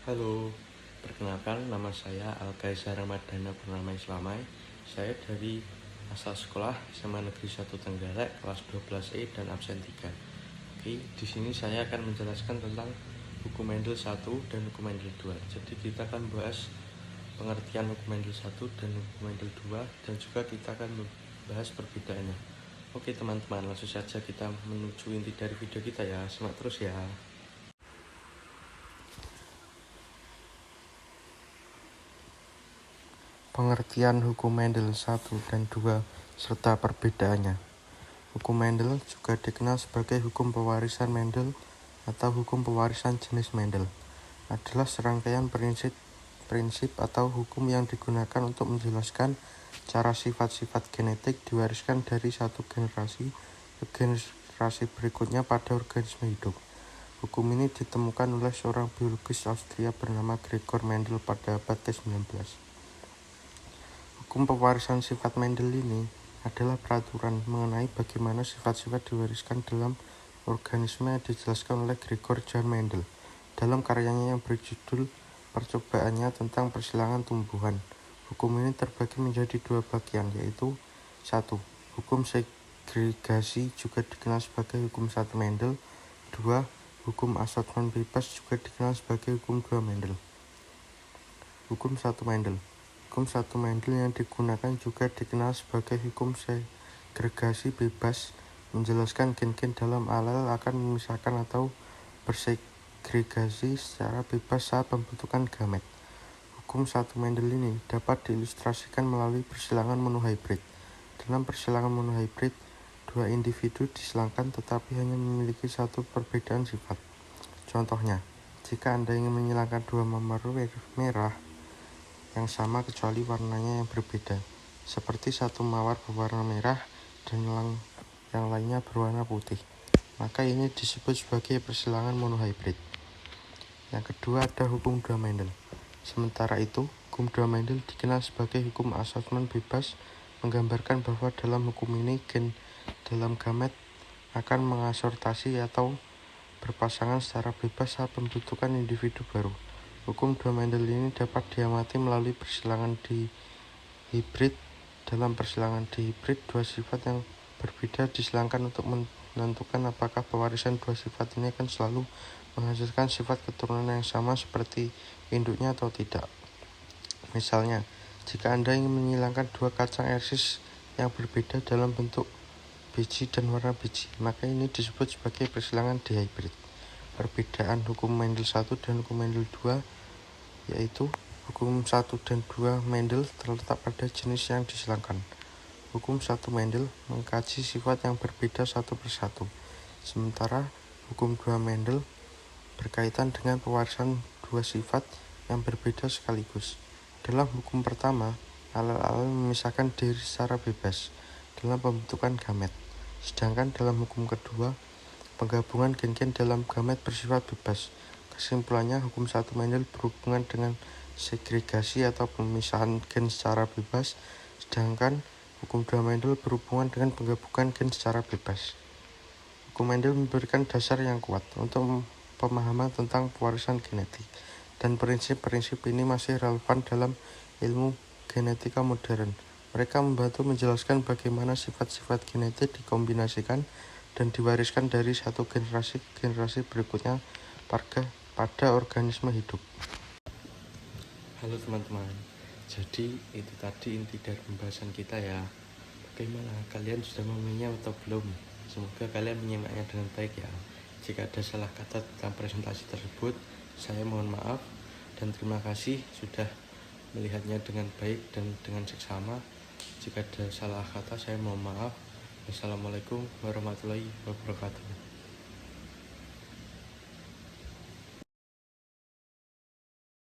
Halo, perkenalkan nama saya Alkaisa Ramadhana Purnama Islamai. Saya dari asal sekolah SMA Negeri 1 Trenggalek kelas 12E dan absen 3. Oke, di sini saya akan menjelaskan tentang hukum Mendel 1 dan hukum Mendel 2. Jadi kita akan bahas pengertian hukum Mendel 1 dan hukum Mendel 2 dan juga kita akan membahas perbedaannya. Oke teman-teman, langsung saja kita menuju inti dari video kita ya. Simak terus ya. Pengertian hukum Mendel 1 dan 2 serta perbedaannya. Hukum Mendel juga dikenal sebagai hukum pewarisan Mendel atau hukum pewarisan jenis Mendel. Adalah serangkaian prinsip atau hukum yang digunakan untuk menjelaskan cara sifat-sifat genetik diwariskan dari satu generasi ke generasi berikutnya pada organisme hidup. Hukum ini ditemukan oleh seorang biologis Austria bernama Gregor Mendel pada abad ke-19. Hukum pewarisan sifat Mendel ini adalah peraturan mengenai bagaimana sifat-sifat diwariskan dalam organisme yang dijelaskan oleh Gregor John Mendel dalam karyanya yang berjudul Percobaannya tentang Persilangan Tumbuhan. Hukum ini terbagi menjadi dua bagian, yaitu 1. Hukum segregasi juga dikenal sebagai hukum 1 Mendel. 2. Hukum assortment bebas juga dikenal sebagai hukum 2 Mendel. Hukum 1 Mendel. Hukum 1 Mendel yang digunakan juga dikenal sebagai hukum segregasi bebas, menjelaskan gen-gen dalam alel akan memisahkan atau bersegregasi secara bebas saat pembentukan gamet. Hukum 1 Mendel ini dapat diilustrasikan melalui persilangan monohybrid. Dalam persilangan monohybrid, dua individu disilangkan tetapi hanya memiliki satu perbedaan sifat. Contohnya, jika Anda ingin menyilangkan dua mawar merah yang sama kecuali warnanya yang berbeda, seperti satu mawar berwarna merah dan yang lainnya berwarna putih, maka ini disebut sebagai persilangan monohybrid. Yang kedua ada hukum 2 Mendel. Sementara itu, hukum 2 Mendel dikenal sebagai hukum assortment bebas, menggambarkan bahwa dalam hukum ini gen dalam gamet akan mengasortasi atau berpasangan secara bebas saat pembentukan individu baru. Hukum 2 Mendel ini dapat diamati melalui persilangan dihibrid. Dalam persilangan dihibrid, dua sifat yang berbeda disilangkan untuk menentukan apakah pewarisan dua sifat ini akan selalu menghasilkan sifat keturunan yang sama seperti induknya atau tidak. Misalnya, jika Anda ingin menyilangkan dua kacang ersis yang berbeda dalam bentuk biji dan warna biji, maka ini disebut sebagai persilangan dihibrid. Perbedaan hukum Mendel 1 dan hukum Mendel 2 yaitu hukum 1 dan 2 Mendel terletak pada jenis yang disilangkan. Hukum 1 Mendel mengkaji sifat yang berbeda satu persatu, sementara hukum 2 Mendel berkaitan dengan pewarisan dua sifat yang berbeda sekaligus. Dalam hukum pertama, alel-alel memisahkan diri secara bebas dalam pembentukan gamet, sedangkan dalam hukum kedua, penggabungan gen-gen dalam gamet bersifat bebas. Kesimpulannya, hukum 1 Mendel berhubungan dengan segregasi atau pemisahan gen secara bebas, sedangkan hukum 2 Mendel berhubungan dengan penggabungan gen secara bebas. Hukum Mendel memberikan dasar yang kuat untuk pemahaman tentang pewarisan genetik, dan prinsip-prinsip ini masih relevan dalam ilmu genetika modern. Mereka membantu menjelaskan bagaimana sifat-sifat genetik dikombinasikan dan diwariskan dari satu generasi ke generasi berikutnya pada organisme hidup. Halo teman-teman, jadi itu tadi inti dari pembahasan kita ya. Bagaimana, kalian sudah memahaminya atau belum? Semoga kalian menyimaknya dengan baik ya. Jika ada salah kata tentang presentasi tersebut, saya mohon maaf dan terima kasih sudah melihatnya dengan baik dan dengan seksama. Jika ada salah kata, saya mohon maaf. Wassalamualaikum warahmatullahi wabarakatuh.